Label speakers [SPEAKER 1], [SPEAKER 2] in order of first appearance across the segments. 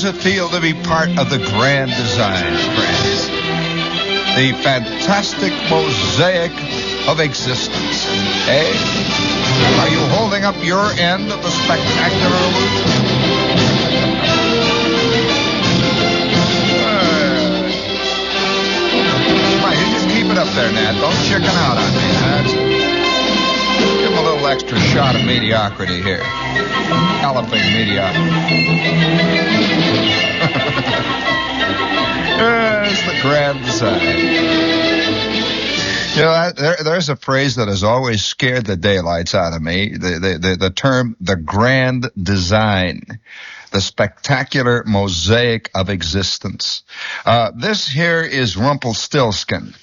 [SPEAKER 1] it feel to be part of the grand design, friends? The fantastic mosaic of existence, eh? Are you holding up your end of the spectacular illusion? You just keep it up there, Nat. Don't chicken out on me. Give him a little extra shot of mediocrity here. Galloping mediocrity. It's the grand design. You know, there's a phrase that has always scared the daylights out of me. The term, the grand design. The spectacular mosaic of existence. This here is Rumpelstiltskin.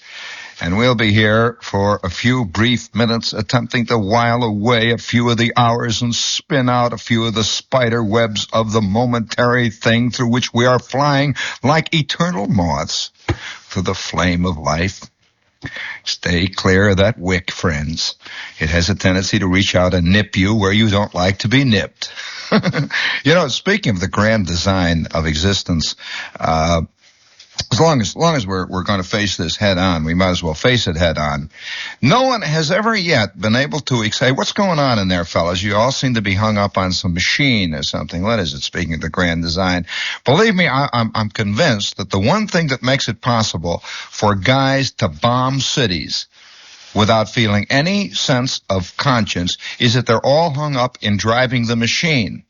[SPEAKER 1] And we'll be here for a few brief minutes attempting to while away a few of the hours and spin out a few of the spider webs of the momentary thing through which we are flying like eternal moths to the flame of life. Stay clear of that wick, friends. It has a tendency to reach out and nip you where you don't like to be nipped. You know, speaking of the grand design of existence, as long as we're going to face this head on, we might as well face it head on. No one has ever yet been able to say, what's going on in there, fellas? You all seem to be hung up on some machine or something. What is it, speaking of the grand design? Believe me, I'm convinced that the one thing that makes it possible for guys to bomb cities without feeling any sense of conscience is that they're all hung up in driving the machine.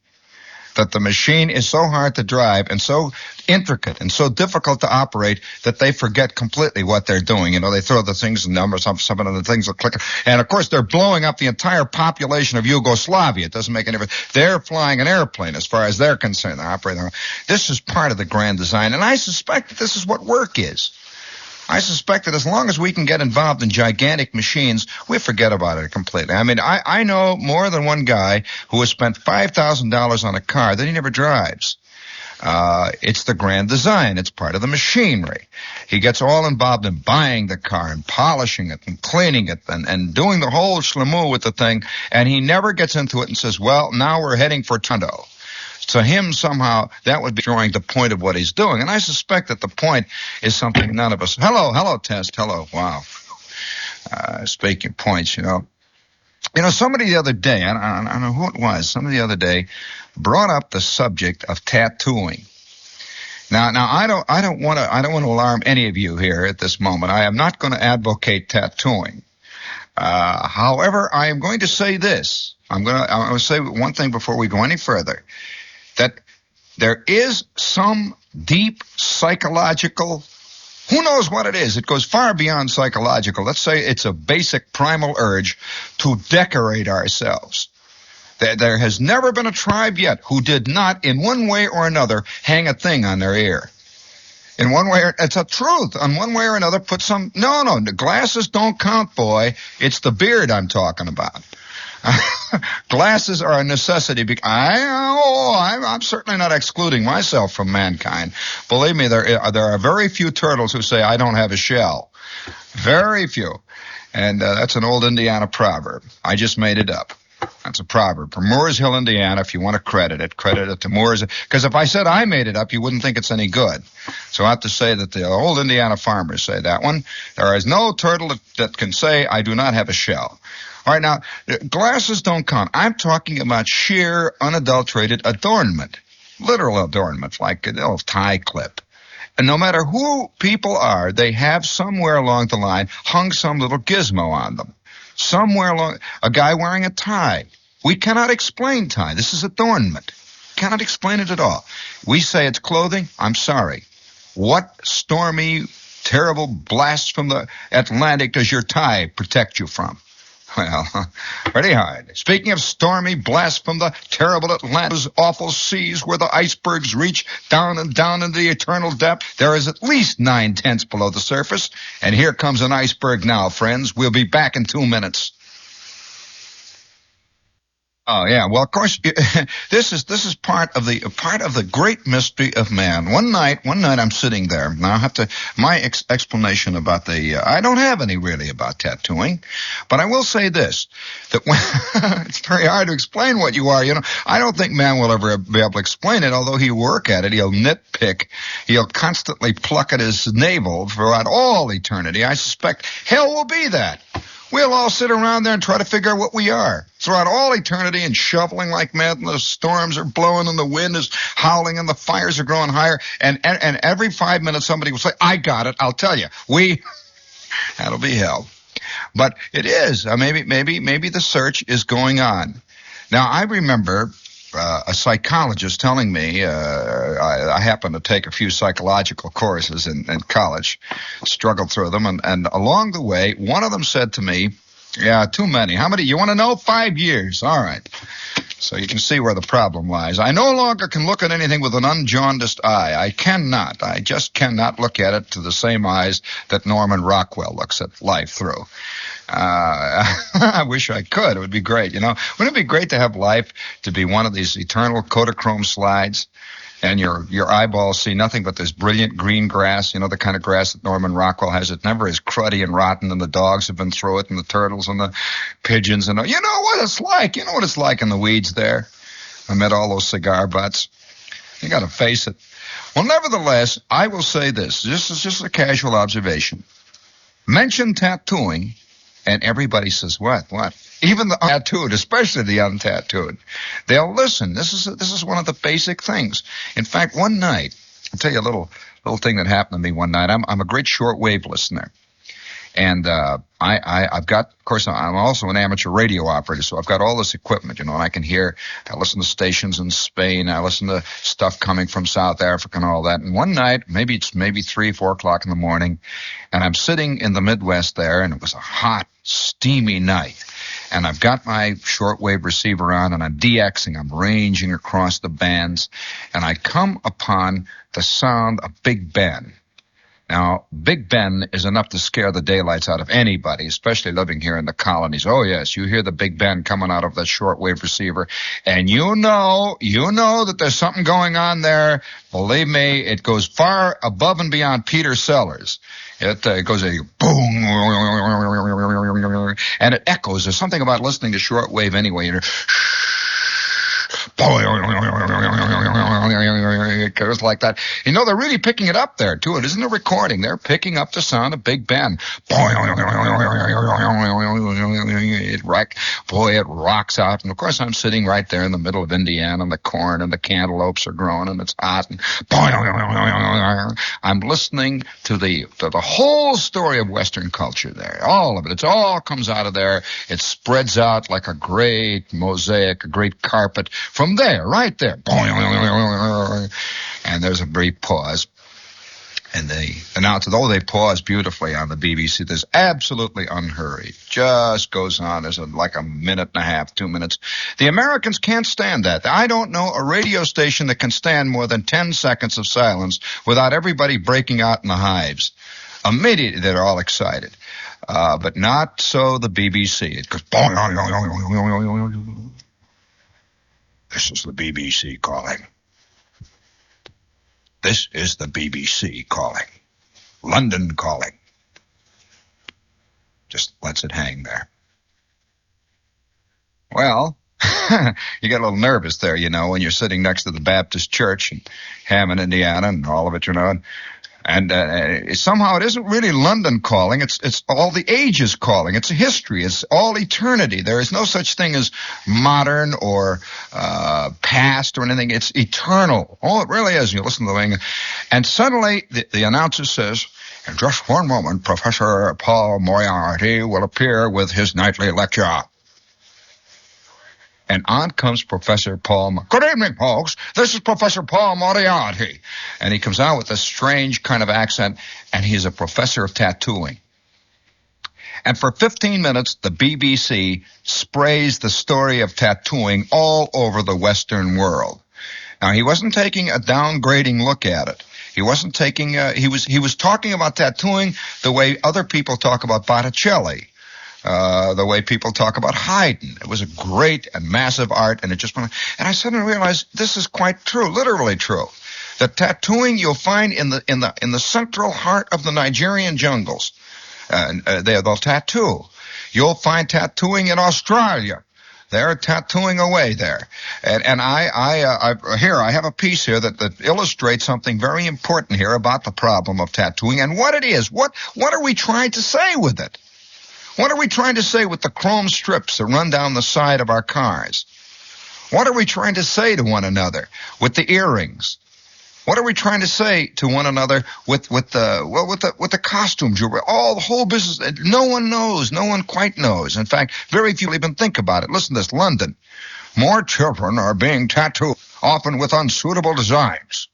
[SPEAKER 1] That the machine is so hard to drive and so intricate and so difficult to operate that they forget completely what they're doing. You know, they throw the things and numbers up, some of the things will click. And, of course, they're blowing up the entire population of Yugoslavia. It doesn't make any difference. They're flying an airplane as far as they're concerned. They're operating. This is part of the grand design, and I suspect that this is what work is. I suspect that as long as we can get involved in gigantic machines, we forget about it completely. I mean, I know more than one guy who has spent $5,000 on a car that he never drives. It's the grand design. It's part of the machinery. He gets all involved in buying the car and polishing it and cleaning it and doing the whole schlemoo with the thing, and he never gets into it and says, well, now we're heading for Tondo. To him, somehow, that would be drawing the point of what he's doing. And I suspect that the point is something none of us... Hello, Test. Hello. Wow. Speaking of points, you know, somebody the other day, I don't know who it was, somebody the other day brought up the subject of tattooing. Now, I don't want to alarm any of you here at this moment. I am not going to advocate tattooing. However, I am going to say this. I'm going to say one thing before we go any further. That there is some deep psychological, who knows what it is? It goes far beyond psychological. Let's say it's a basic primal urge to decorate ourselves. There has never been a tribe yet who did not, in one way or another, hang a thing on their ear. In one way, it's a truth. On one way or another, put some, no, the glasses don't count, boy. It's the beard I'm talking about. Glasses are a necessity. I'm certainly not excluding myself from mankind. Believe me, there are very few turtles who say, I don't have a shell. Very few. And that's an old Indiana proverb. I just made it up. That's a proverb. From Moores Hill, Indiana, if you want to credit it to Moores. Because if I said I made it up, you wouldn't think it's any good. So I have to say that the old Indiana farmers say that one. There is no turtle that can say, I do not have a shell. All right, now, glasses don't count. I'm talking about sheer, unadulterated adornment, literal adornment, like a little tie clip. And no matter who people are, they have somewhere along the line hung some little gizmo on them. Somewhere along, a guy wearing a tie. We cannot explain tie. This is adornment. Cannot explain it at all. We say it's clothing. I'm sorry. What stormy, terrible blast from the Atlantic does your tie protect you from? Well, pretty hard. Speaking of stormy blasts from the terrible Atlanta's awful seas where the icebergs reach down and down into the eternal depth, there is at least 9/10 below the surface. And here comes an iceberg now, friends. We'll be back in 2 minutes. Oh yeah, well of course this is part of the great mystery of man. One night I'm sitting there. Now I have to my explanation about the I don't have any really about tattooing, but I will say this that when, it's very hard to explain what you are. I don't think man will ever be able to explain it. Although he'll work at it, he'll nitpick, he'll constantly pluck at his navel throughout all eternity. I suspect hell will be that. We'll all sit around there and try to figure out what we are throughout all eternity and shoveling like mad, and the storms are blowing and the wind is howling and the fires are growing higher. And every 5 minutes somebody will say, I got it, I'll tell you. That'll be hell. But it is. Maybe the search is going on. Now, I remember a psychologist telling me, I happened to take a few psychological courses in college, struggled through them, and along the way, one of them said to me, yeah, too many. How many? You want to know? 5 years. All right. So you can see where the problem lies. I no longer can look at anything with an unjaundiced eye. I just cannot look at it to the same eyes that Norman Rockwell looks at life through. I wish I could. It would be great, Wouldn't it be great to have life to be one of these eternal Kodachrome slides, and your eyeballs see nothing but this brilliant green grass, the kind of grass that Norman Rockwell has. It never is cruddy and rotten, and the dogs have been through it, and the turtles and the pigeons, and you know what it's like. You know what it's like in the weeds there amid all those cigar butts. You got to face it. Well, nevertheless, I will say this. This is just a casual observation. Mention tattooing, and everybody says, what? Even the tattooed, especially the untattooed. They'll listen. This is one of the basic things. In fact, one night, I'll tell you a little thing that happened to me one night. I'm a great shortwave listener. And I've got, of course, I'm also an amateur radio operator, so I've got all this equipment, and I can hear, I listen to stations in Spain, I listen to stuff coming from South Africa and all that. And one night, maybe 3, 4 o'clock in the morning, and I'm sitting in the Midwest there, and it was a hot, steamy night. And I've got my shortwave receiver on, and I'm DXing, I'm ranging across the bands, and I come upon the sound of Big Ben. Now, Big Ben is enough to scare the daylights out of anybody, especially living here in the colonies. Oh, yes, you hear the Big Ben coming out of that shortwave receiver, and you know that there's something going on there. Believe me, it goes far above and beyond Peter Sellers. It goes a boom, and it echoes. There's something about listening to shortwave anyway. It goes like that. They're really picking it up there, too. It isn't a recording. They're picking up the sound of Big Ben. It rocks out. And, of course, I'm sitting right there in the middle of Indiana, and the corn and the cantaloupes are growing, and it's hot. And I'm listening to the whole story of Western culture there. All of it. It all comes out of there. It spreads out like a great mosaic, a great carpet. From there, right there. And there's a brief pause. And they announce it. Oh, they pause beautifully on the BBC. There's absolutely unhurried. Just goes on. There's like a minute and a half, 2 minutes. The Americans can't stand that. I don't know a radio station that can stand more than 10 seconds of silence without everybody breaking out in the hives. Immediately, they're all excited. But not so the BBC. It goes... This is the BBC calling. This is the BBC calling. London calling. Just lets it hang there. Well, you get a little nervous there, when you're sitting next to the Baptist Church in Hammond, Indiana, and all of it, And somehow it isn't really London calling. It's all the ages calling. It's history. It's all eternity. There is no such thing as modern or past or anything. It's eternal. Oh, it really is. You listen to the thing. And suddenly the announcer says, in just one moment, Professor Paul Moriarty will appear with his nightly lecture. And on comes Professor Paul. Good evening, folks. This is Professor Paul Moriarty. And he comes out with a strange kind of accent, and he's a professor of tattooing. And for 15 minutes, the BBC sprays the story of tattooing all over the Western world. Now, he wasn't taking a downgrading look at it. He wasn't taking, he was talking about tattooing the way other people talk about Botticelli. the way people talk about Haydn. It was a great and massive art, and it just went. And I suddenly realized this is quite true, literally true. That tattooing you'll find in the central heart of the Nigerian jungles. They'll tattoo. You'll find tattooing in Australia. They're tattooing away there. And I have a piece here that illustrates something very important here about the problem of tattooing and what it is. What are we trying to say with it? What are we trying to say with the chrome strips that run down the side of our cars? What are we trying to say to one another with the earrings? What are we trying to say to one another with the costume jewelry? All the whole business. No one knows. No one quite knows. In fact, very few even think about it. Listen to this. London. More children are being tattooed, often with unsuitable designs.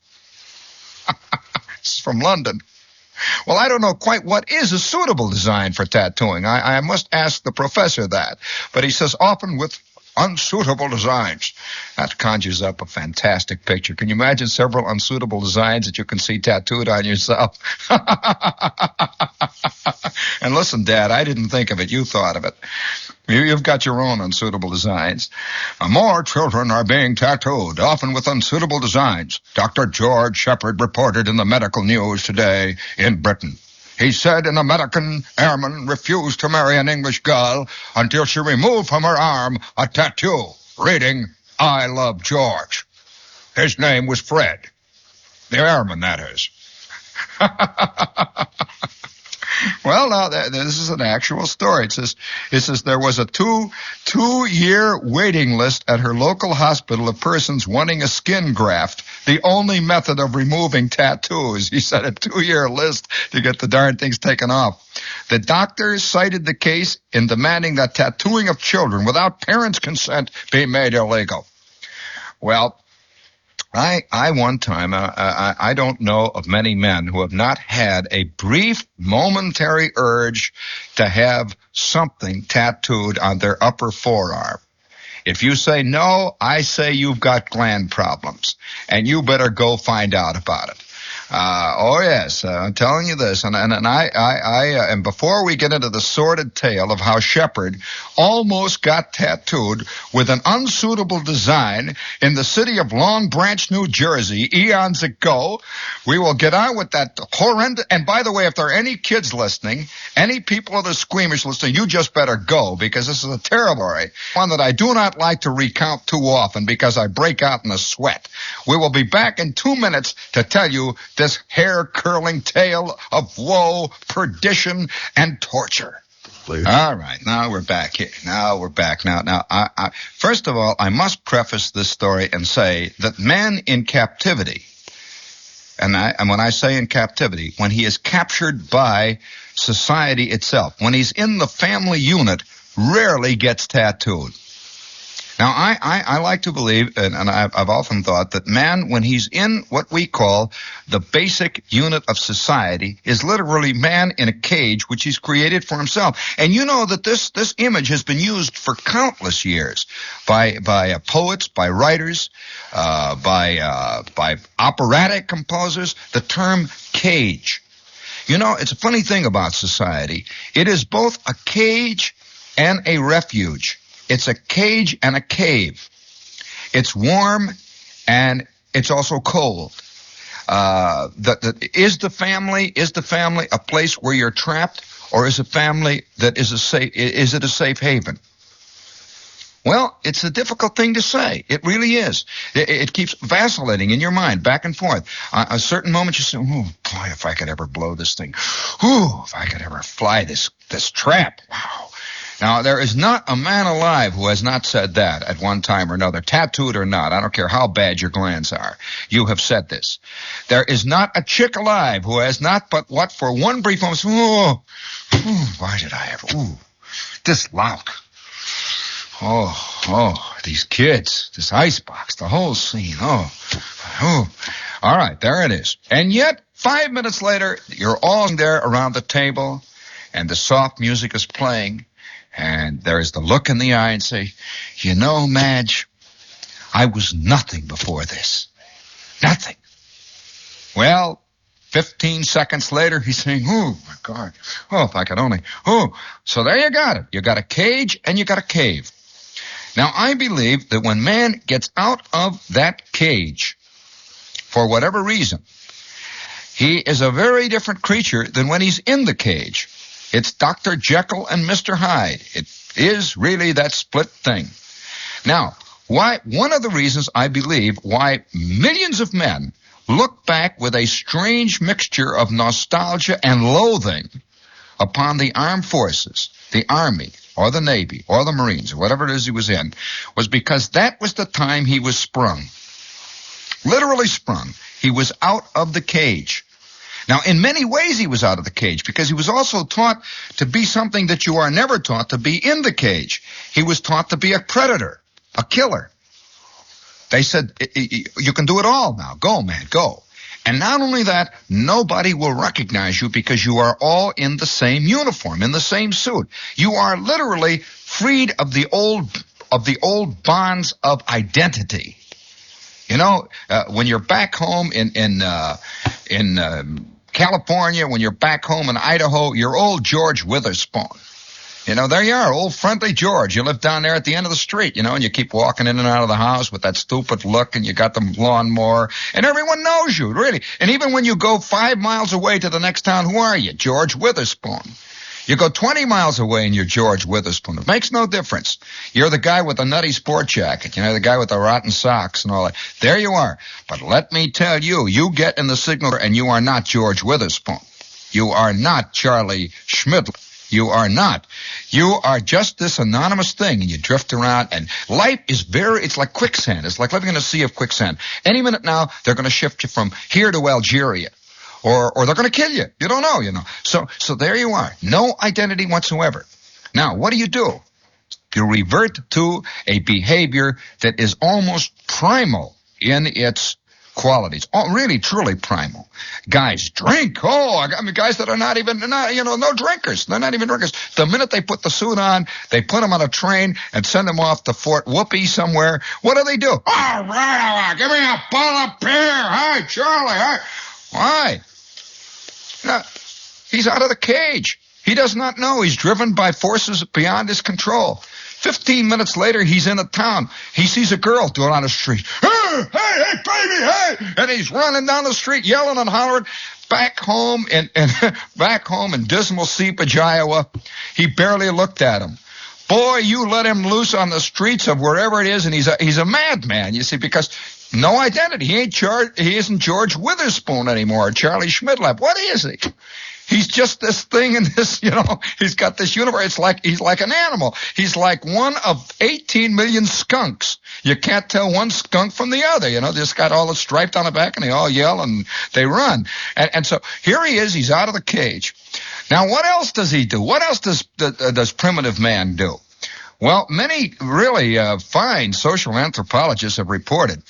[SPEAKER 1] It's from London. Well, I don't know quite what is a suitable design for tattooing. I must ask the professor that. But he says often with unsuitable designs. That conjures up a fantastic picture. Can you imagine several unsuitable designs that you can see tattooed on yourself? And listen, Dad, I didn't think of it. You thought of it. You've got your own unsuitable designs. More children are being tattooed, often with unsuitable designs. Dr. George Shepard reported in the medical news today in Britain. He said an American airman refused to marry an English girl until she removed from her arm a tattoo reading, "I love George." His name was Fred. The airman, that is. Well, now, this is an actual story. It says there was a two-year waiting list at her local hospital of persons wanting a skin graft, the only method of removing tattoos. He said a 2-year list to get the darn things taken off. The doctors cited the case in demanding that tattooing of children without parents' consent be made illegal. Well, I one time, I don't know of many men who have not had a brief, momentary urge to have something tattooed on their upper forearm. If you say no, I say you've got gland problems, and you better go find out about it. Oh yes, I'm telling you this, and before we get into the sordid tale of how Shepard almost got tattooed with an unsuitable design in the city of Long Branch, New Jersey, eons ago, we will get on with that horrendous. And by the way, if there are any kids listening, any people that are squeamish listening, you just better go, because this is a terrible story, one that I do not like to recount too often because I break out in a sweat. We will be back in 2 minutes to tell you this hair-curling tale of woe, perdition, and torture. Please. All right, now we're back here. Now, first of all, I must preface this story and say that man in captivity, and when I say in captivity, when he is captured by society itself, when he's in the family unit, rarely gets tattooed. Now, I like to believe, and I've often thought, that man, when he's in what we call the basic unit of society, is literally man in a cage which he's created for himself. And you know that this image has been used for countless years by poets, by writers, by operatic composers, the term cage. You know, it's a funny thing about society. It is both a cage and a refuge. It's a cage and a cave. It's warm and it's also cold. Is the family a place where you're trapped, or is a family that is it a safe haven? Well, it's a difficult thing to say. It really is. It keeps vacillating in your mind, back and forth. A certain moment you say, "Oh boy, if I could ever blow this thing. Ooh, if I could ever fly this trap. Wow." Now, there is not a man alive who has not said that at one time or another, tattooed or not. I don't care how bad your glands are. You have said this. There is not a chick alive who has not but what for one brief moment, why did I ever, this lout. Oh, these kids, this icebox, the whole scene, All right, there it is. And yet, 5 minutes later, you're all there around the table, and the soft music is playing, and there is the look in the eye and say, "You know, Madge, I was nothing before this. Nothing." Well, 15 seconds later, he's saying, oh, my God, oh, if I could only, oh. So there you got it. You got a cage and you got a cave. Now, I believe that when man gets out of that cage, for whatever reason, he is a very different creature than when he's in the cage. It's Dr. Jekyll and Mr. Hyde. It is really that split thing. Now, one of the reasons I believe why millions of men look back with a strange mixture of nostalgia and loathing upon the armed forces, the Army, or the Navy, or the Marines, or whatever it is he was in, was because that was the time he was sprung. Literally sprung. He was out of the cage. Now, in many ways he was out of the cage, because he was also taught to be something that you are never taught to be in the cage. He was taught to be a predator, a killer. They said, you can do it all now. Go, man, go. And not only that, nobody will recognize you because you are all in the same uniform, in the same suit. You are literally freed of the old bonds of identity. You know, when you're back home in California, when you're back home in Idaho, you're old George Witherspoon. You know, there you are, old friendly George. You live down there at the end of the street, you know, and you keep walking in and out of the house with that stupid look, and you got the lawnmower, and everyone knows you, really. And even when you go 5 miles away to the next town, who are you? George Witherspoon. You go 20 miles away and you're George Witherspoon. It makes no difference. You're the guy with the nutty sport jacket, you know, the guy with the rotten socks and all that. There you are. But let me tell you, you get in the signal and you are not George Witherspoon. You are not Charlie Schmidl. You are not. You are just this anonymous thing, and you drift around, and life is it's like quicksand. It's like living in a sea of quicksand. Any minute now, they're going to shift you from here to Algeria, or they're going to kill you. You don't know, you know. So there you are. No identity whatsoever. Now, what do? You revert to a behavior that is almost primal in its qualities. Oh, really, truly primal. Guys drink. Oh, I mean, guys that are not, no drinkers. They're not even drinkers. The minute they put the suit on, they put them on a train and send them off to Fort Whoopee somewhere. What do? Oh, right, give me a bottle of beer. Hi, Charlie. Hi. Why? No, he's out of the cage. He does not know. He's driven by forces beyond his control. 15 minutes later, he's in a town. He sees a girl doing on the street. Hey, baby, hey! And he's running down the street, yelling and hollering. Back home in dismal Seepage, Iowa, he barely looked at him. Boy, you let him loose on the streets of wherever it is, and he's a madman, you see, because no identity. He isn't George Witherspoon anymore, or Charlie Schmidlap. What is he? He's just this thing in this, he's got this universe. He's like an animal. He's like one of 18 million skunks. You can't tell one skunk from the other, just got all the striped on the back, and they all yell and they run. And so here he is. He's out of the cage. Now, what else does he do? What else does primitive man do? Well, many really fine social anthropologists have reported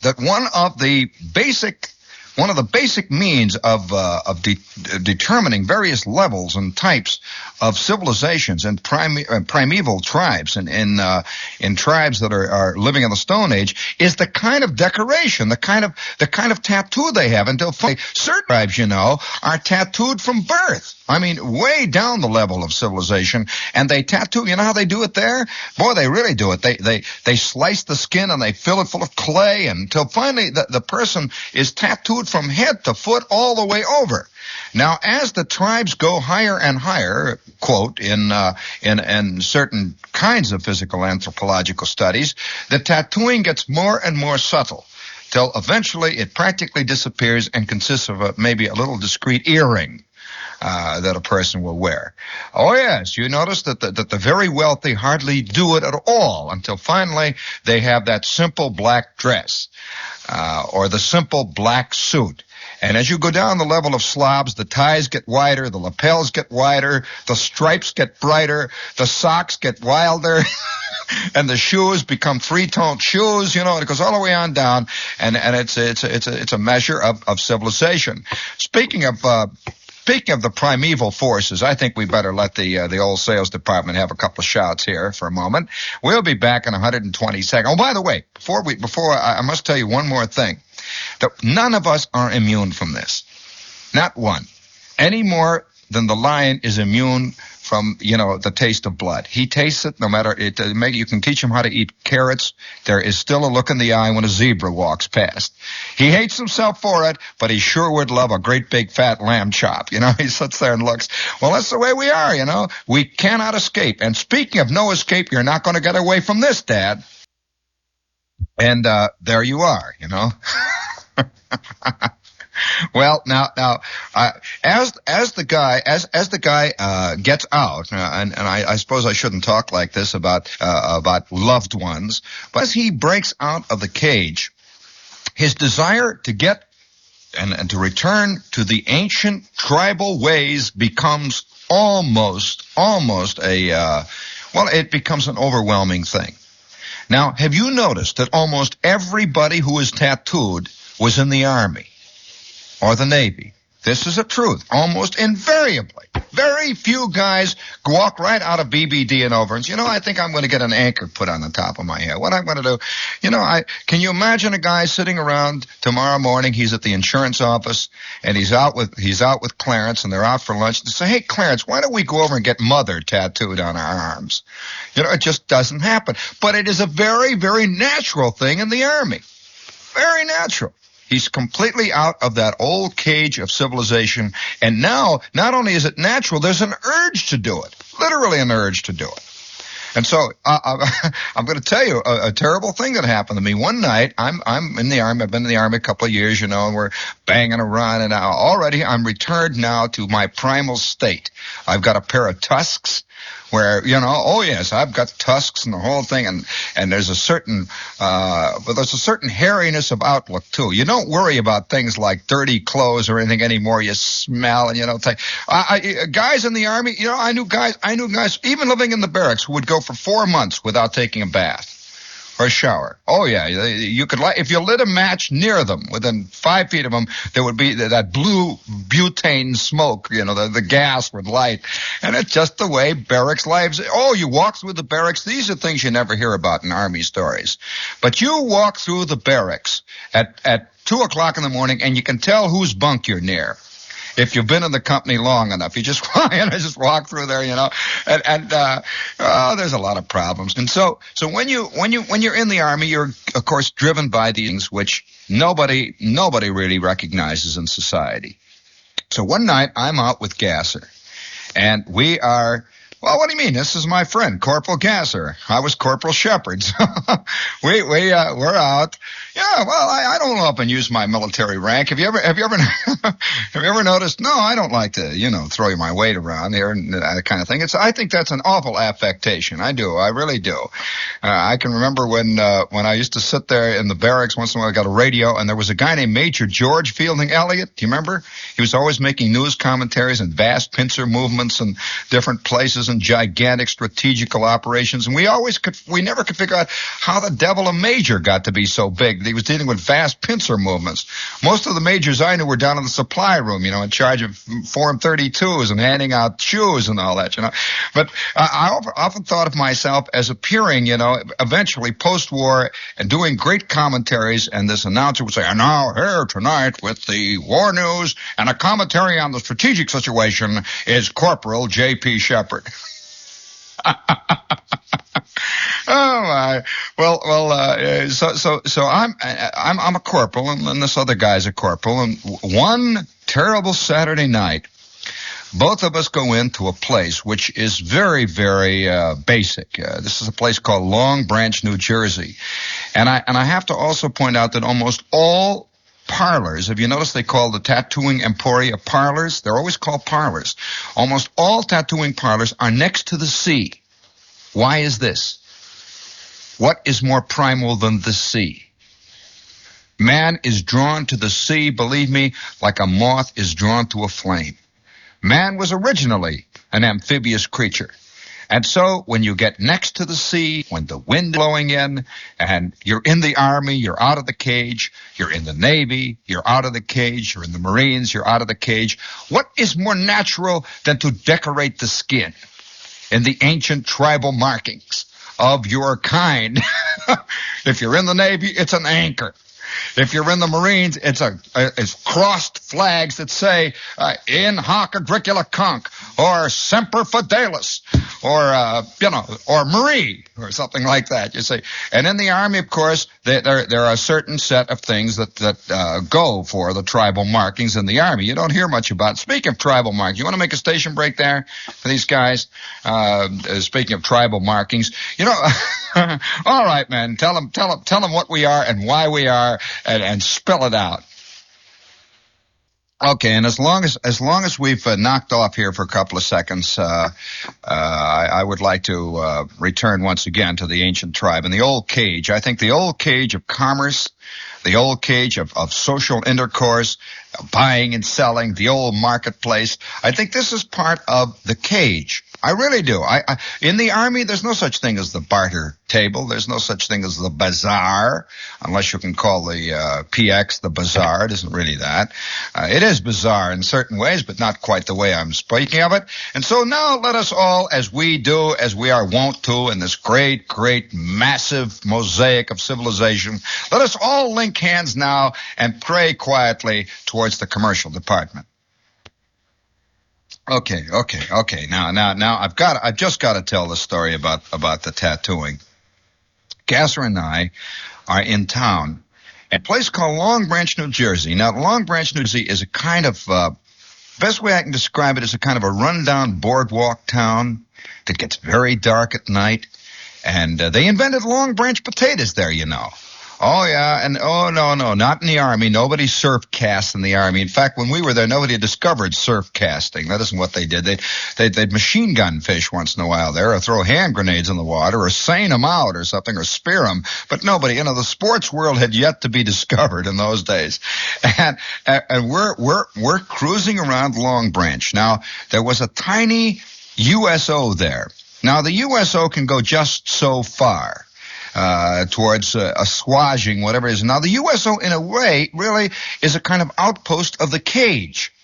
[SPEAKER 1] that one of the basic means of determining various levels and types of civilizations and primeval tribes and in tribes that are living in the Stone Age is the kind of decoration, the kind of tattoo they have. Until certain tribes, are tattooed from birth. I mean, way down the level of civilization, and they tattoo. You know how they do it there? Boy, they really do it. They slice the skin and they fill it full of clay until finally the person is tattooed from head to foot all the way over. Now, as the tribes go higher and higher, quote, in certain kinds of physical anthropological studies, the tattooing gets more and more subtle, till eventually it practically disappears and consists of maybe a little discreet earring that a person will wear. Oh, yes, you notice that the very wealthy hardly do it at all until finally they have that simple black dress or the simple black suit. And as you go down the level of slobs, the ties get wider, the lapels get wider, the stripes get brighter, the socks get wilder, and the shoes become three-toned shoes, and it goes all the way on down, and it's a measure of civilization. Speaking of the primeval forces, I think we better let the old sales department have a couple of shouts here for a moment. We'll be back in 120 seconds. Oh, by the way, before I must tell you one more thing. That none of us are immune from this. Not one. Any more than the lion is immune from, the taste of blood. He tastes it no matter it. You can teach him how to eat carrots. There is still a look in the eye when a zebra walks past. He hates himself for it, but he sure would love a great big fat lamb chop. He sits there and looks. Well, that's the way we are, We cannot escape. And speaking of no escape, you're not going to get away from this, Dad. And there you are, Well, now, as the guy gets out, and I suppose I shouldn't talk like this about loved ones, but as he breaks out of the cage, his desire to get and to return to the ancient tribal ways becomes almost it becomes an overwhelming thing. Now, have you noticed that almost everybody who is tattooed was in the Army or the Navy? This is a truth. Almost invariably. Very few guys walk right out of BBD and over and say, I think I'm going to get an anchor put on the top of my head. What I'm going to do, can you imagine a guy sitting around tomorrow morning, he's at the insurance office, and he's out with Clarence, and they're out for lunch, and they say, hey, Clarence, why don't we go over and get Mother tattooed on our arms? It just doesn't happen. But it is a very, very natural thing in the Army. Very natural. He's completely out of that old cage of civilization. And now, not only is it natural, there's an urge to do it. Literally an urge to do it. And so, I'm going to tell you a terrible thing that happened to me. One night, I'm in the Army. I've been in the Army a couple of years, and we're banging around. And already I'm returned now to my primal state. I've got a pair of tusks where, oh yes, I've got tusks and the whole thing, and there's a certain hairiness of outlook too. You don't worry about things like dirty clothes or anything anymore. You smell and guys in the Army, I knew guys even living in the barracks who would go for 4 months without taking a bath or a shower. Oh yeah, you could if you lit a match near them, within 5 feet of them, there would be that blue butane smoke. The gas would light, and it's just the way barracks lives. Oh, you walk through the barracks. These are things you never hear about in Army stories, but you walk through the barracks at 2:00 in the morning, and you can tell whose bunk you're near. If you've been in the company long enough, you just walk through there, and there's a lot of problems. And so when you're in the Army, you're of course driven by these things which nobody really recognizes in society. So one night I'm out with Gasser, and we are. Well, what do you mean? This is my friend, Corporal Gasser. I was Corporal Shepard. So we're out. Yeah, well, I don't often use my military rank. Have you ever noticed? No, I don't like to, throw my weight around here and that kind of thing. I think that's an awful affectation. I do. I really do. I can remember when I used to sit there in the barracks once in a while. I got a radio, and there was a guy named Major George Fielding Elliott. Do you remember? He was always making news commentaries and vast pincer movements and different places and gigantic strategical operations. And we never could figure out how the devil a major got to be so big. He was dealing with vast pincer movements. Most of the majors I knew were down in the supply room, in charge of Form 32s and handing out shoes and all that, But I often thought of myself as appearing, eventually post-war and doing great commentaries, and this announcer would say, and now here tonight with the war news and a commentary on the strategic situation is Corporal J.P. Shepard. Oh my! Well. So I'm a corporal, and this other guy's a corporal. And one terrible Saturday night, both of us go into a place which is very, very basic. This is a place called Long Branch, New Jersey, and I have to also point out that almost all parlors, have you noticed they call the tattooing emporia parlors? They're always called parlors. Almost all tattooing parlors are next to the sea. Why is this? What is more primal than the sea? Man is drawn to the sea, believe me, like a moth is drawn to a flame. Man was originally an amphibious creature. And so when you get next to the sea, when the wind is blowing in, and you're in the Army, you're out of the cage, you're in the Navy, you're out of the cage, you're in the Marines, you're out of the cage, what is more natural than to decorate the skin in the ancient tribal markings of your kind? If you're in the Navy, it's an anchor. If you're in the Marines, it's crossed flags that say in hoc agricula conc, or semper fidelis, or Marie, or something like that. You see, and in the Army, of course, there are a certain set of things that go for the tribal markings in the Army. You don't hear much about. Speaking of tribal markings, you want to make a station break there for these guys? Speaking of tribal markings, all right, man, tell them what we are and why we are, and spell it out. Okay, and as long as we've knocked off here for a couple of seconds, I would like to return once again to the ancient tribe and the old cage. I think the old cage of commerce, the old cage of social intercourse, buying and selling, the old marketplace. I think this is part of the cage. I really do. In the Army, there's no such thing as the barter table. There's no such thing as the bazaar, unless you can call the PX the bazaar. It isn't really that. It is bizarre in certain ways, but not quite the way I'm speaking of it. And so now let us all, as we are wont to in this great, great, massive mosaic of civilization, let us all link hands now and pray quietly towards the commercial department. Okay. Now I've just got to tell the story about the tattooing. Gasser and I are in town at a place called Long Branch, New Jersey. Now, Long Branch, New Jersey is a kind of, best way I can describe it is a kind of a rundown boardwalk town that gets very dark at night. And they invented Long Branch potatoes there, you know. Oh, yeah, and no, not in the Army. Nobody surf cast in the Army. In fact, when we were there, nobody had discovered surf casting. That isn't what they did. They'd machine gun fish once in a while there, or throw hand grenades in the water, or seine them out or something, or spear them. But nobody, the sports world had yet to be discovered in those days. And we're cruising around Long Branch. Now, there was a tiny USO there. Now, the USO can go just so far. Towards assuaging whatever it is. Now, the USO, in a way, really is a kind of outpost of the cage.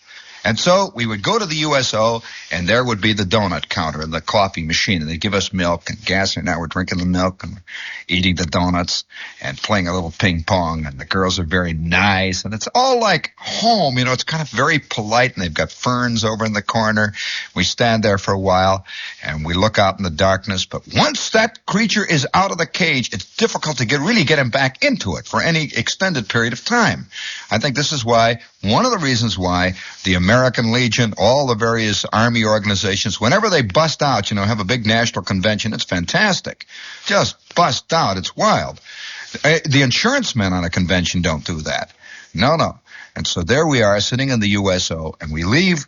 [SPEAKER 1] And so we would go to the USO, and there would be the donut counter and the coffee machine, and they'd give us milk, and Gasser and I were drinking the milk and eating the donuts and playing a little ping pong, and the girls are very nice, and it's all like home, it's kind of very polite, and they've got ferns over in the corner. We stand there for a while, and we look out in the darkness, but once that creature is out of the cage, it's difficult to really get him back into it for any extended period of time. I think this is one of the reasons why the American Legion, all the various Army organizations, whenever they bust out, have a big national convention, it's fantastic. Just bust out. It's wild. The insurance men on a convention don't do that. No. And so there we are sitting in the USO, and we leave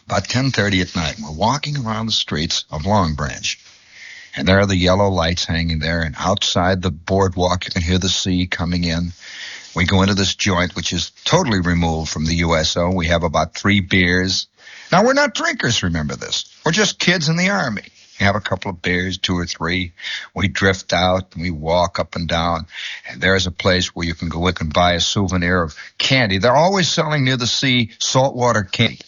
[SPEAKER 1] about 10:30 at night. We're walking around the streets of Long Branch, and there are the yellow lights hanging there, and outside the boardwalk you can hear the sea coming in. We go into this joint, which is totally removed from the USO. We have about 3 beers. Now, we're not drinkers, remember this. We're just kids in the Army. We have a couple of beers, 2 or 3. We drift out, and we walk up and down. And there's a place where you can go and buy a souvenir of candy. They're always selling near the sea saltwater candy.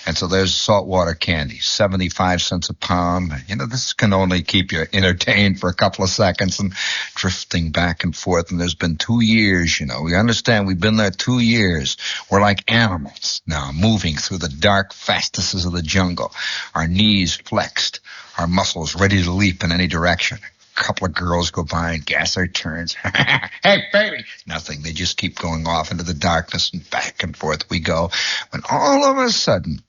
[SPEAKER 1] And so there's saltwater candy, 75 cents a pound. This can only keep you entertained for a couple of seconds and drifting back and forth. And there's been 2 years, We understand we've been there 2 years. We're like animals now, moving through the dark fastnesses of the jungle. Our knees flexed, our muscles ready to leap in any direction. A couple of girls go by and Gasser turns. Hey, baby! Nothing. They just keep going off into the darkness, and back and forth we go. When all of a sudden,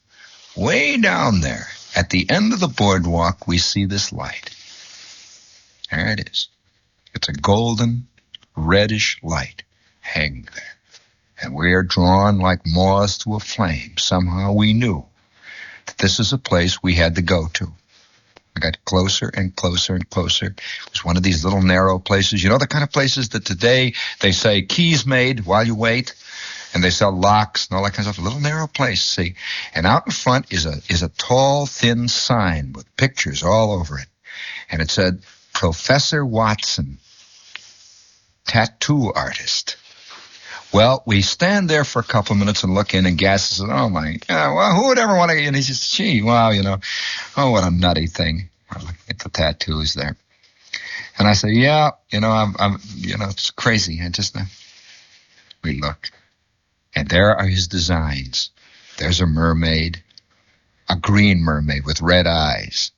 [SPEAKER 1] way down there, at the end of the boardwalk, we see this light. There it is. It's a golden, reddish light hanging there. And we are drawn like moths to a flame. Somehow we knew that this is a place we had to go to. I got closer and closer and closer. It was one of these little narrow places. The kind of places that today they say keys made while you wait. And they sell locks and all that kind of stuff. A little narrow place, see. And out in front is a tall, thin sign with pictures all over it. And it said, Professor Watson, tattoo artist. Well, we stand there for a couple of minutes and look in, and Gasser says, oh, my God, well, who would ever want to, and he says, gee, wow, oh, what a nutty thing. We're looking at the tattoos there. And I say, yeah, I'm it's crazy. We look, and there are his designs. There's a mermaid, a green mermaid with red eyes,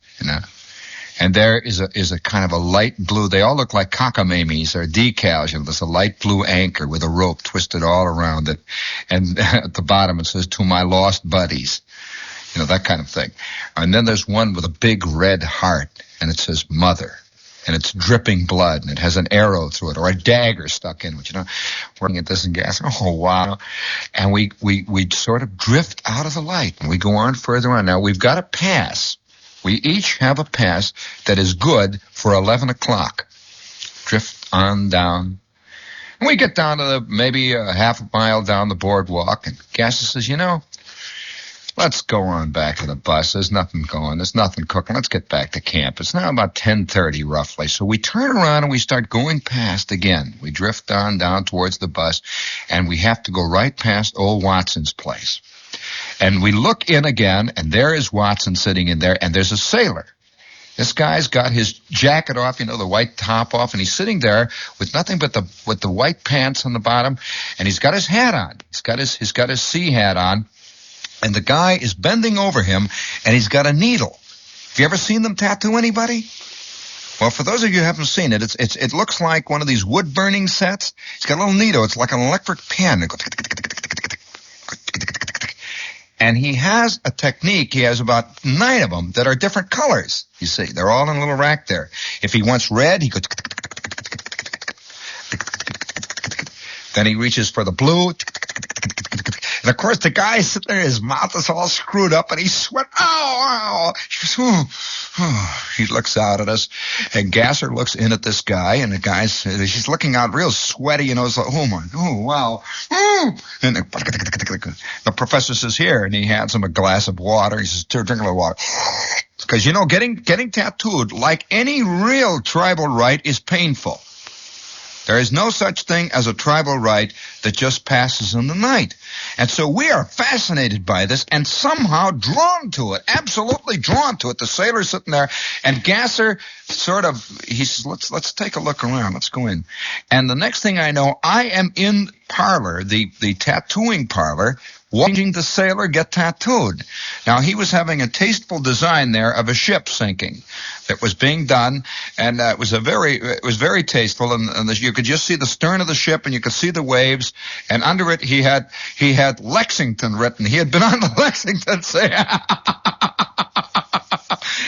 [SPEAKER 1] And there is a kind of a light blue. They all look like cockamamies or decals. There's a light blue anchor with a rope twisted all around it. And at the bottom it says, "To my lost buddies." That kind of thing. And then there's one with a big red heart, and it says "Mother." And it's dripping blood, and it has an arrow through it, or a dagger stuck in it, Working at this and Gasser, oh, wow. And we sort of drift out of the light, and we go on further on. Now, we've got a pass. We each have a pass that is good for 11 o'clock. Drift on down. And we get down to maybe a half a mile down the boardwalk, and Gasser says, let's go on back to the bus. There's nothing going. There's nothing cooking. Let's get back to camp. It's now about 10:30 roughly. So we turn around and we start going past again. We drift on down towards the bus, and we have to go right past old Watson's place. And we look in again, and there is Watson sitting in there, and there's a sailor. This guy's got his jacket off, the white top off, and he's sitting there with nothing but the white pants on the bottom, and he's got his hat on. He's got his sea hat on. And the guy is bending over him, and he's got a needle. Have you ever seen them tattoo anybody? Well, for those of you who haven't seen it, it looks like one of these wood-burning sets. He's got a little needle. It's like an electric pen. And he has a technique. He has about 9 of them that are different colors, you see. They're all in a little rack there. If he wants red, he goes... Then he reaches for the blue... And, of course, the guy sitting there, his mouth is all screwed up, and he's sweating. Ow! He looks out at us, and Gasser looks in at this guy, and the guy's, he's looking out real sweaty, it's like, wow. And the professor says, "Here," and he hands him a glass of water. He says, "Drink a little water." Because, getting tattooed, like any real tribal rite, is painful. There is no such thing as a tribal rite that just passes in the night. And so we are fascinated by this and somehow drawn to it, absolutely drawn to it. The sailor's sitting there, and Gasser he says, let's take a look around. Let's go in. And the next thing I know, I am in parlor, the tattooing parlor, watching the sailor get tattooed. Now, he was having a tasteful design there of a ship sinking that was being done, and it was very tasteful, and you could just see the stern of the ship, and you could see the waves, and under it he had Lexington written. He had been on the Lexington, say,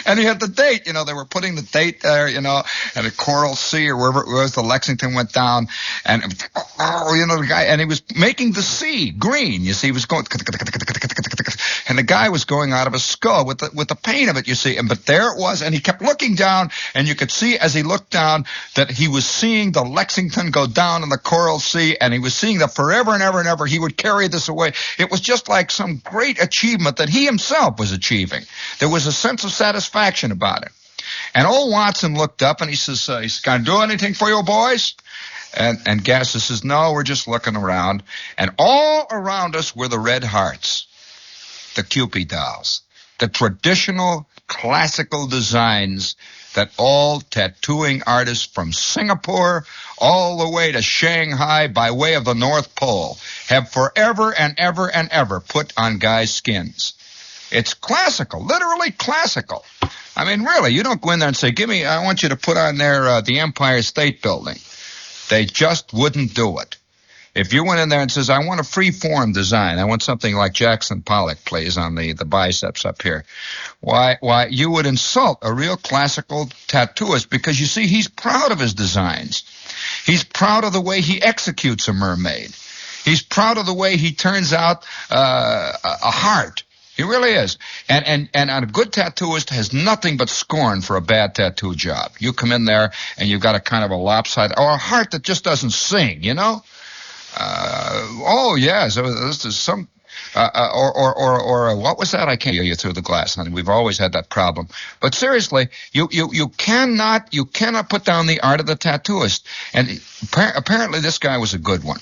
[SPEAKER 1] and he had the date, they were putting the date there, and a Coral Sea or wherever it was, the Lexington went down, and, the guy, and he was making the sea green, you see, he was going, and the guy was going out of his skull with the paint of it, you see, but there it was, and he kept looking down, and you could see as he looked down that he was seeing the Lexington go down in the Coral Sea, and he was seeing that forever and ever and ever he would carry this away. It was just like some great achievement that he himself was achieving. There was a sense of satisfaction about it. And old Watson looked up and he says, "Can I do anything for you boys?" And Gasser says, "No, we're just looking around." And all around us were the red hearts, the Cupid dolls, the traditional classical designs that all tattooing artists from Singapore all the way to Shanghai by way of the North Pole have forever and ever and ever put on guys' skins. It's classical, literally classical. I mean, really, you don't go in there and say, I want you to put on there the Empire State Building. They just wouldn't do it. If you went in there and says, "I want a free-form design. I want something like Jackson Pollock plays on the biceps up here," why, you would insult a real classical tattooist because, you see, he's proud of his designs. He's proud of the way he executes a mermaid. He's proud of the way he turns out a heart. He really is. And a good tattooist has nothing but scorn for a bad tattoo job. You come in there and you've got a kind of a lopsided, or a heart that just doesn't sing, So this is some, or what was that? I can't hear you through the glass, honey. We've always had that problem. But seriously, you cannot put down the art of the tattooist. And apparently this guy was a good one.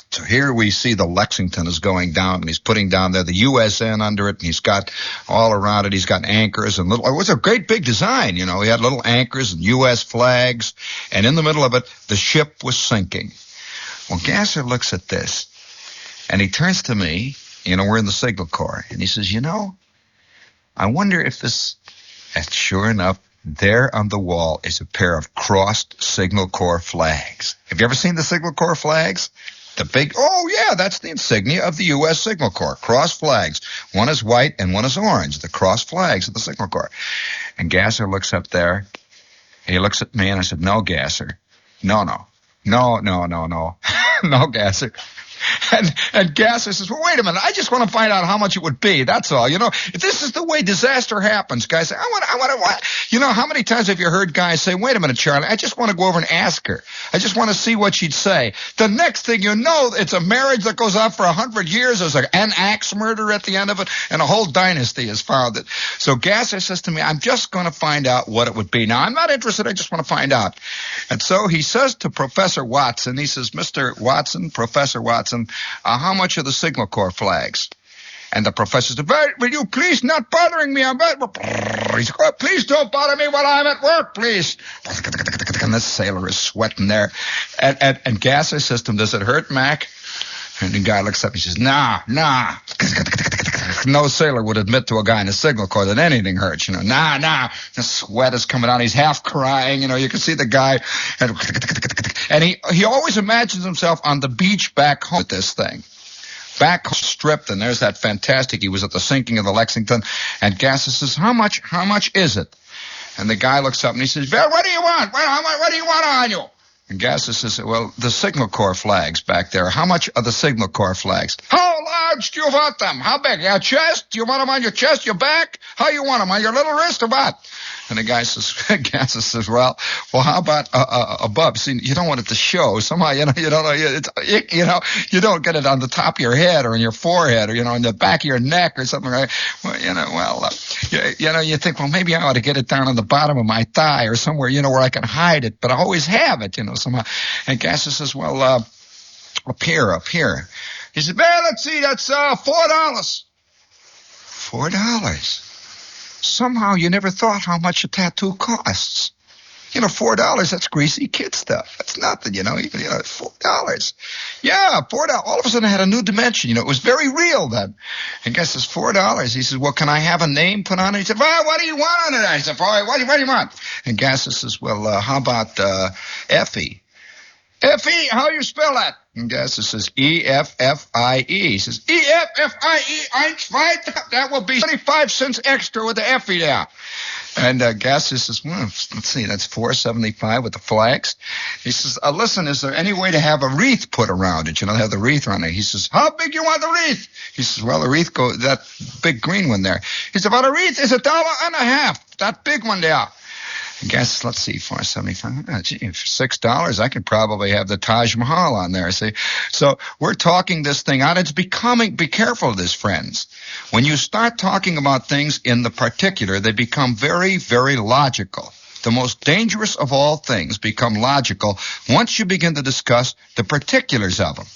[SPEAKER 1] So here we see the Lexington is going down, and he's putting down there the USN under it, and he's got all around it, he's got anchors and it was a great big design, He had little anchors and U.S. flags, and in the middle of it, the ship was sinking. Well, Gasser looks at this, and he turns to me. We're in the Signal Corps, and he says, I wonder if this... And sure enough, there on the wall is a pair of crossed Signal Corps flags. Have you ever seen the Signal Corps flags? The big... Oh, yeah, that's the insignia of the U.S. Signal Corps. Cross flags. One is white and one is orange. The cross flags of the Signal Corps. And Gasser looks up there. He looks at me, and I said, no, Gasser. No. No, Gasser. And Gasser says, well, wait a minute. I just want to find out how much it would be. That's all. This is the way disaster happens. Guys say, how many times have you heard guys say, wait a minute, Charlie, I just want to go over and ask her. I just want to see what she'd say. The next thing you know, it's a marriage that goes on for 100 years. There's an axe murder at the end of it, and a whole dynasty is founded. So Gasser says to me, I'm just going to find out what it would be. Now, I'm not interested. I just want to find out. And so he says to Professor Watson, he says, Mr. Watson, Professor Watson, how much are the Signal Corps flags? And the professor said, will you please not bothering me? He said, please don't bother me while I'm at work, please. And the sailor is sweating there. And Gasser says to him, does it hurt, Mac? And the guy looks up and he says, nah. No sailor would admit to a guy in the Signal Corps that anything hurts, Nah. The sweat is coming out. He's half crying, you can see the guy. And he always imagines himself on the beach back home with this thing. Back stripped, and there's that fantastic. He was at the sinking of the Lexington, and Gasser says, how much is it? And the guy looks up and he says, well, what do you want? What do you want on you? And Gasser says, well, the Signal Corps flags back there. How much are the Signal Corps flags? How large do you want them? How big? Your chest? Do you want them on your chest, your back? How you want them? On your little wrist or what? And the guy says, Gasser says, well, how about above? See, you don't want it to show. Somehow, you don't know, you don't get it on the top of your head or in your forehead or, in the back of your neck or something like that. Well, you think, well, maybe I ought to get it down on the bottom of my thigh or somewhere, where I can hide it, but I always have it, somehow. And Gasser says, well, up here. He said, well, let's see, that's $4. $4. Somehow you never thought how much a tattoo costs. $4, that's greasy kid stuff. That's nothing, $4. Yeah, $4. All of a sudden it had a new dimension, it was very real then. And Gus says, $4. He says, well, can I have a name put on it? He said, well, what do you want on it? I said, what do you want? And Gus says, well, how about Effie? Effie, how you spell that? And Gasser says, E-F-F-I-E. He says, E-F-F-I-E, Einschweid? That will be 25 cents extra with the Effie there. And Gasser says, well, let's see, that's $4.75 with the flags. He says, listen, is there any way to have a wreath put around it? Have the wreath on it. He says, how big you want the wreath? He says, well, the wreath goes, that big green one there. He said, well, the wreath is $1.50, that big one there. I guess, let's see, $4.75. For $6, I could probably have the Taj Mahal on there. See, so we're talking this thing out. It's be careful of this, friends. When you start talking about things in the particular, they become very, very logical. The most dangerous of all things become logical once you begin to discuss the particulars of them.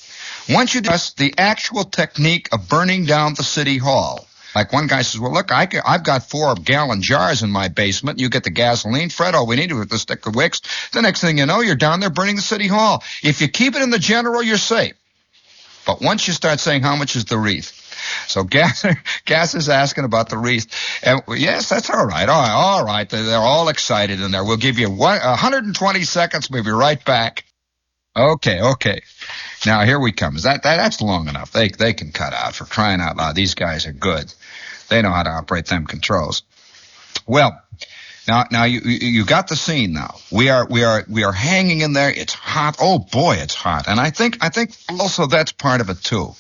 [SPEAKER 1] Once you discuss the actual technique of burning down the city hall. Like one guy says, well, look, I've got 4-gallon jars in my basement. You get the gasoline, Fred. All we need is a stick of wicks. The next thing you know, you're down there burning the city hall. If you keep it in the general, you're safe. But once you start saying how much is the wreath. So Gasser's asking about the wreath. And yes, that's all right. All right. They're all excited in there. We'll give you 120 seconds. We'll be right back. Okay. Now here we come. That's long enough. They can cut out, for crying out loud. These guys are good. They know how to operate them controls. Well, now you got the scene now. We are hanging in there. It's hot. Oh boy, it's hot. And I think also that's part of it too.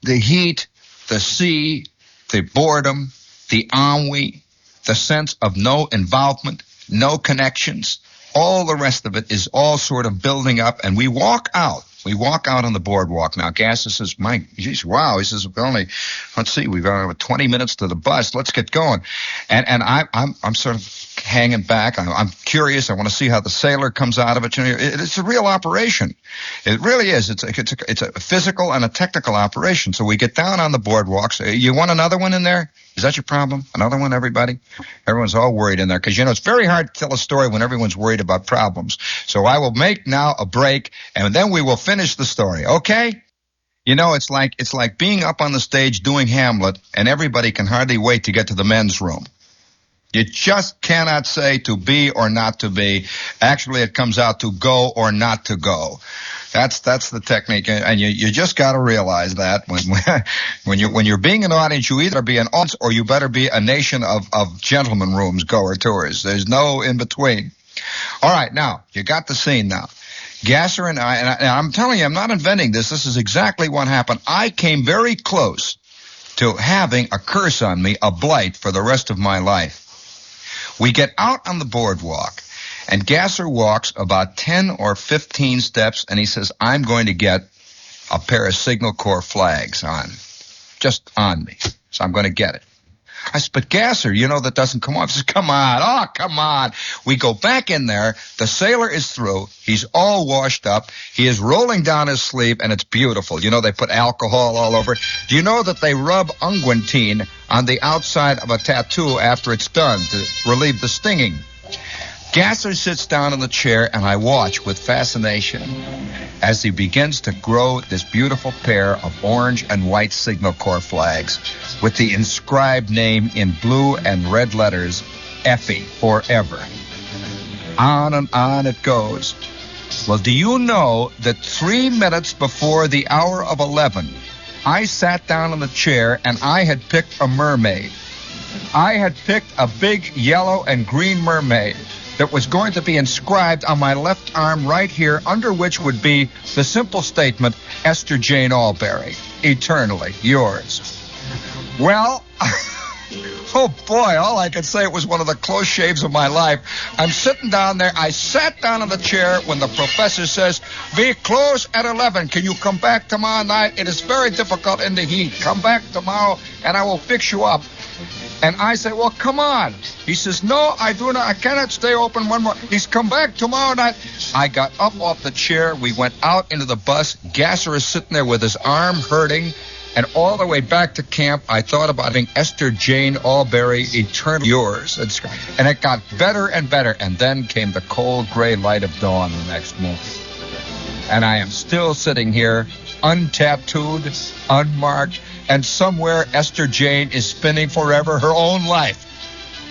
[SPEAKER 1] The heat, the sea, the boredom, the ennui, the sense of no involvement, no connections. All the rest of it is all sort of building up, and we walk out. We walk out on the boardwalk. Now, Gasser says, geez, wow. He says, let's see, we've got 20 minutes to the bus. Let's get going. And I'm sort of hanging back. I'm curious. I want to see how the sailor comes out of it. You know, it's a real operation. It really is. It's a physical and a technical operation. So we get down on the boardwalks. You want another one in there? Is that your problem? Another one, everybody? Everyone's all worried in there because, you know, it's very hard to tell a story when everyone's worried about problems. So I will make now a break, and then we will finish the story, okay? You know, it's like being up on the stage doing Hamlet, and everybody can hardly wait to get to the men's room. You just cannot say to be or not to be. Actually, it comes out to go or not to go. That's the technique, and you just got to realize that when you're being an audience, you either be an audience or you better be a nation of gentlemen rooms goer tours. There's no in between. All right, now you got the scene now. Gasser and I'm telling you, I'm not inventing this. This is exactly what happened. I came very close to having a curse on me, a blight for the rest of my life. We get out on the boardwalk, and Gasser walks about 10 or 15 steps, and he says, I'm going to get a pair of Signal Corps flags just on me. So I'm going to get it. I said, but Gasser, you know that doesn't come off. He says, come on. Oh, come on. We go back in there. The sailor is through. He's all washed up. He is rolling down his sleeve, and it's beautiful. You know, they put alcohol all over it. Do you know that they rub unguentine on the outside of a tattoo after it's done to relieve the stinging? Gasser sits down in the chair, and I watch with fascination as he begins to grow this beautiful pair of orange and white Signal Corps flags with the inscribed name in blue and red letters, Effie, forever. On and on it goes. Well, do you know that 3 minutes before the hour of 11, I sat down in the chair and I had picked a mermaid. I had picked a big yellow and green mermaid that was going to be inscribed on my left arm right here, under which would be the simple statement, Esther Jane Albury, eternally yours. Well, oh boy, all I can say, it was one of the close shaves of my life. I'm sitting down there. I sat down in the chair when the professor says, be close at 11. Can you come back tomorrow night? It is very difficult in the heat. Come back tomorrow and I will fix you up. And I say, well, come on. He says, no, I do not. I cannot stay open one more. He's come back tomorrow night. I got up off the chair. We went out into the bus. Gasser is sitting there with his arm hurting. And all the way back to camp, I thought about having Esther Jane Albury, eternally yours. And it got better and better. And then came the cold gray light of dawn the next morning. And I am still sitting here, untattooed, unmarked, and somewhere Esther Jane is spinning forever her own life.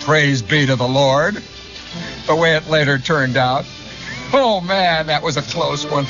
[SPEAKER 1] Praise be to the Lord. The way it later turned out. Oh, man, that was a close one.